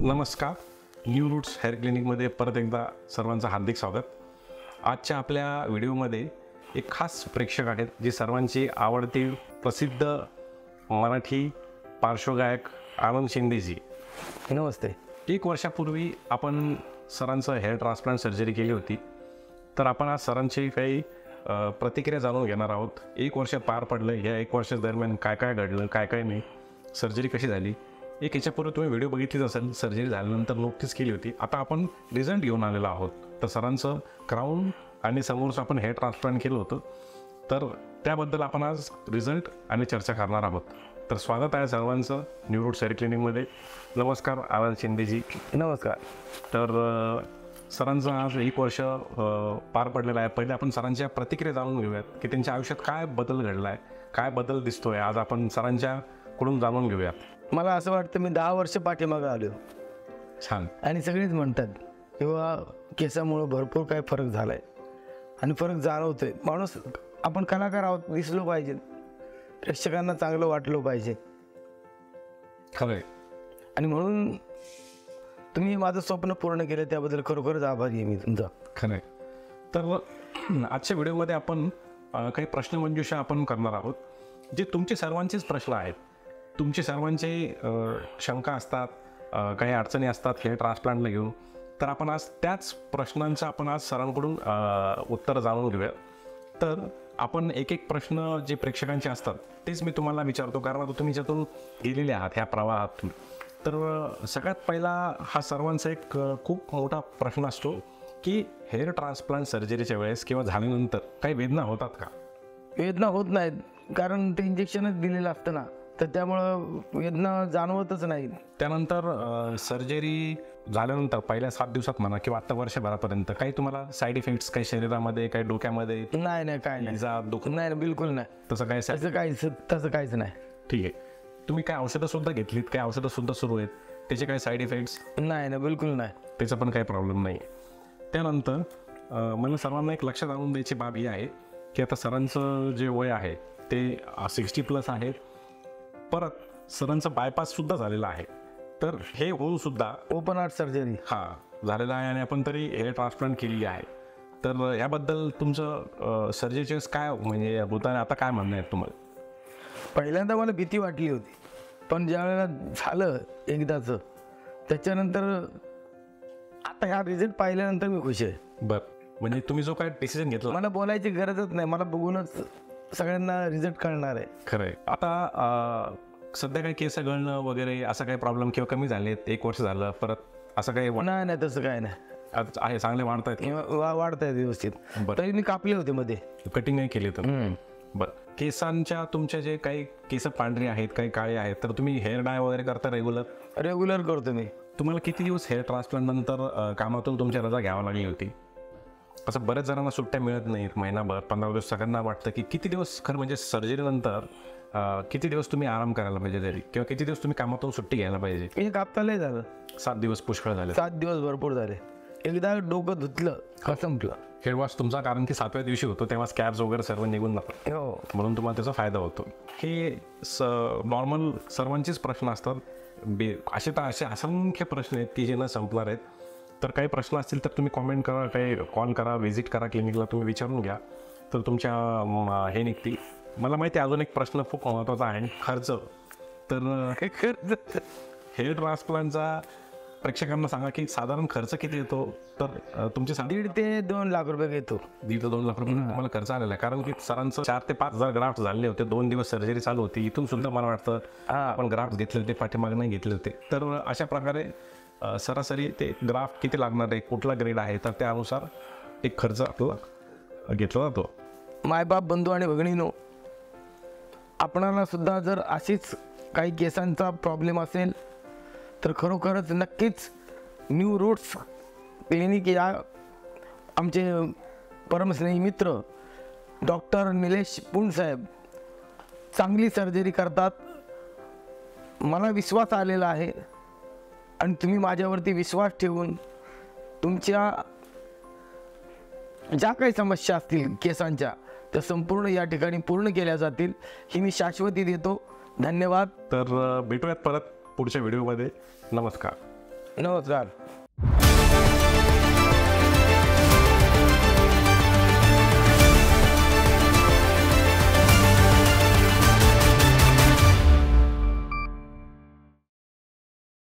नमस्कार. New roots hair क्लिनिकमध्ये परत एकदा सर्वांचं हार्दिक स्वागत. आजच्या आपल्या व्हिडिओमध्ये एक खास प्रेक्षक आहेत जे सर्वांची आवडती प्रसिद्ध मराठी पार्श्वगायक आनंद शिंदेजी. नमस्ते. 1 वर्षापूर्वी आपण सरांचं हेअर ट्रान्सप्लांट सर्जरी केली होती, तर आपण आज सरांची काही प्रतिक्रिया जाणून घेणार आहोत. 1 वर्ष पार पडलं, या 1 वर्षादरम्यान काय काय घडलं, काय काय नाही, सर्जरी कशी झाली. एक याच्यापूर्वी तुम्ही व्हिडिओ बघितलीच असेल, सर्जरी झाल्यानंतर नोटीस केली होती. आता आपण रिझल्ट घेऊन आलेलो आहोत. तर सरांचं क्राऊन आणि समोरचं आपण हेअर ट्रान्सप्लांट केलं होतं, तर त्याबद्दल आपण आज रिझल्ट आणि चर्चा करणार आहोत. तर स्वागत आहे सर्वांचं न्यू रूट्स हेअर क्लिनिकमध्ये. नमस्कार आनंद शिंदेजी. नमस्कार. तर सरांचं आज 1 वर्ष पार पडलेलं आहे. पहिले आपण सरांच्या प्रतिक्रिया जाणून घेऊयात की त्यांच्या आयुष्यात काय बदल घडला आहे, काय बदल दिसतोय. आज आपण सरांच्याकडून जाणून घेऊयात. मला असं वाटतं मी 10 वर्ष पाठीमागं आलो. छान. आणि सगळेच म्हणतात किंवा केसामुळं भरपूर काय फरक झाला आहे आणि फरक जाणवतोय. माणूस आपण कलाकार आहोत, दिसलो पाहिजे, प्रेक्षकांना चांगलं वाटलं पाहिजे. खरं आहे. आणि म्हणून तुम्ही माझं स्वप्न पूर्ण केलं, त्याबद्दल खरोखरच आभारी आहे मी तुमचा. खरं आहे. तर आजच्या व्हिडिओमध्ये आपण काही प्रश्नमंजुषा आपण करणार आहोत, जे तुमचे सर्वांचेच प्रश्न आहेत. तुमचे सर्वांचे शंका असतात, काही अडचणी असतात हेअर ट्रान्सप्लांटला घेऊन. तर आपण आज त्याच प्रश्नांचं आपण आज सरांकडून उत्तर जाणून घेऊया. तर आपण एक एक प्रश्न जे प्रेक्षकांचे असतात तेच मी तुम्हाला विचारतो, कारण आता तुम्ही ज्यातून गेलेले आहात ह्या प्रवाहातून. तर सगळ्यात पहिला हा सर्वांचा एक खूप मोठा प्रश्न असतो की हेअर ट्रान्सप्लांट सर्जरीच्या वेळेस किंवा झाल्यानंतर काही वेदना होतात का? वेदना होत नाहीत, कारण ते इंजेक्शनच दिलेलं असतं ना, तर त्यामुळं वेदना जाणवतच नाही. त्यानंतर सर्जरी झाल्यानंतर पहिल्या 7 दिवसात म्हणा किंवा आता वर्षभरापर्यंत काही तुम्हाला साईड इफेक्ट्स काही शरीरामध्ये, काही डोक्यामध्ये? नाही, काय नाही. दुख नाही, बिलकुल नाही. तसं काय? तसं काहीच नाही. ठीक आहे. तुम्ही काय औषधं सुद्धा घेतलीत, काही औषधं सुद्धा सुरू आहेत, त्याचे काही साईड इफेक्ट्स? नाही, बिलकुल नाही. त्याचा पण काही प्रॉब्लेम नाही. त्यानंतर मला सर्वांना एक लक्षात आणून द्यायची बाब ही आहे की आता सरांचं जे वय आहे ते 60+ आहे. परत सरांचं बायपास सुद्धा झालेलं आहे. तर हे होऊन सुद्धा ओपन हार्ट सर्जरी झालेलं आहे आणि आपण तरी हेअर ट्रान्सप्लांट केलेली आहे. तर याबद्दल तुमचं सर्जरीचे काय म्हणजे होताना आता काय म्हणणं आहे तुम्हाला? पहिल्यांदा मला भीती वाटली होती, पण ज्या वेळेला झालं एकदाचं, त्याच्यानंतर आता ह्या रिझल्ट पाहिल्यानंतर मी खुश आहे. बरं, म्हणजे तुम्ही जो काय डिसिजन घेतला, मला बोलायची गरजच नाही, मला बघूनच सगळ्यांना रिझल्ट कळणार आहे. खरं आहे. आता सध्या काही केस गळणं वगैरे असं काही प्रॉब्लेम किंवा कमी झाले? 1 वर्ष झालं, परत असं काही? नाही, तसं काय नाही आहे. चांगले वाढतायत? वाढतायत व्यवस्थित. तरी मी कापले होते मध्ये, कटिंग नाही केली तर? बरं. केसांच्या तुमच्या जे काही केस पांढरे आहेत, काही काळे आहेत, तर तुम्ही हेअर डाय वगैरे करता रेग्युलर करतो मी. तुम्हाला किती दिवस हेअर ट्रान्सप्लांट नंतर कामातून तुमच्या रजा घ्यावी लागली होती? असं बऱ्याच जणांना सुट्ट्या मिळत नाहीत, महिनाभर, 15 दिवस. सगळ्यांना वाटतं की किती दिवस, खरं म्हणजे सर्जरीनंतर किती दिवस तुम्ही आराम करायला पाहिजे तरी, किंवा किती दिवस तुम्ही कामातून सुट्टी घ्यायला पाहिजे? हे कापतालंय झालं 7 दिवस पुष्कळ झाले. 7 दिवस भरपूर झाले. एकदा डोकं धुतलं का संपलं. हेअर वॉश तुमचा, कारण की 7व्या दिवशी होतो तेव्हा स्कॅब्स वगैरे सर्व निघून जातात, म्हणून तुम्हाला त्याचा फायदा होतो. हे नॉर्मल सर्वांचेच प्रश्न असतात. असे असंख्य प्रश्न आहेत की जे न संपणार आहेत. तर काही प्रश्न असतील तर तुम्ही कॉमेंट करा, काही कॉल करा, व्हिजिट करा क्लिनिकला, तुम्ही विचारून घ्या, तर तुमच्या हे निघतील. मला माहिती आहे अजून एक प्रश्न खूप महत्त्वाचा आहे, खर्च. तर हेअर ट्रान्सप्लांटचा प्रेक्षकांना सांगा की साधारण खर्च किती येतो? तर तुमचे 1.5 ते 2 लाख रुपये घेतो. 1.5 ते 2 लाख रुपये तुम्हाला खर्च आलेला आहे, कारण की सरांचं 4 ते 5 हजार ग्राफ्ट झाले होते. 2 दिवस सर्जरी चालू होती. इथून सुद्धा मला वाटतं आपण ग्राफ्ट घेतले होते, पाठीमागे नाही घेतले होते. तर अशा प्रकारे सरासरी ते ग्राफ्ट किती लागणार आहे, कुठला ग्रेड आहे, तर त्यानुसार एक खर्च आपला घेतला जातो. मायबाप, बंधू आणि भगिनीनो, आपणाला सुद्धा जर अशीच काही केसांचा प्रॉब्लेम असेल तर खरोखरच नक्कीच न्यू रूट्स क्लिनिक या आमचे परमस्नेही मित्र डॉक्टर निलेश पुणसाहेब चांगली सर्जरी करतात. मला विश्वास आलेला आहे आणि तुम्ही माझ्यावरती विश्वास ठेवून तुमच्या ज्या काही समस्या असतील केसांच्या, त्या संपूर्ण या ठिकाणी पूर्ण केल्या जातील, ही मी शाश्वती देतो. धन्यवाद. तर भेटूयात परत पुढच्या व्हिडिओमध्ये. नमस्कार. नमस्कार.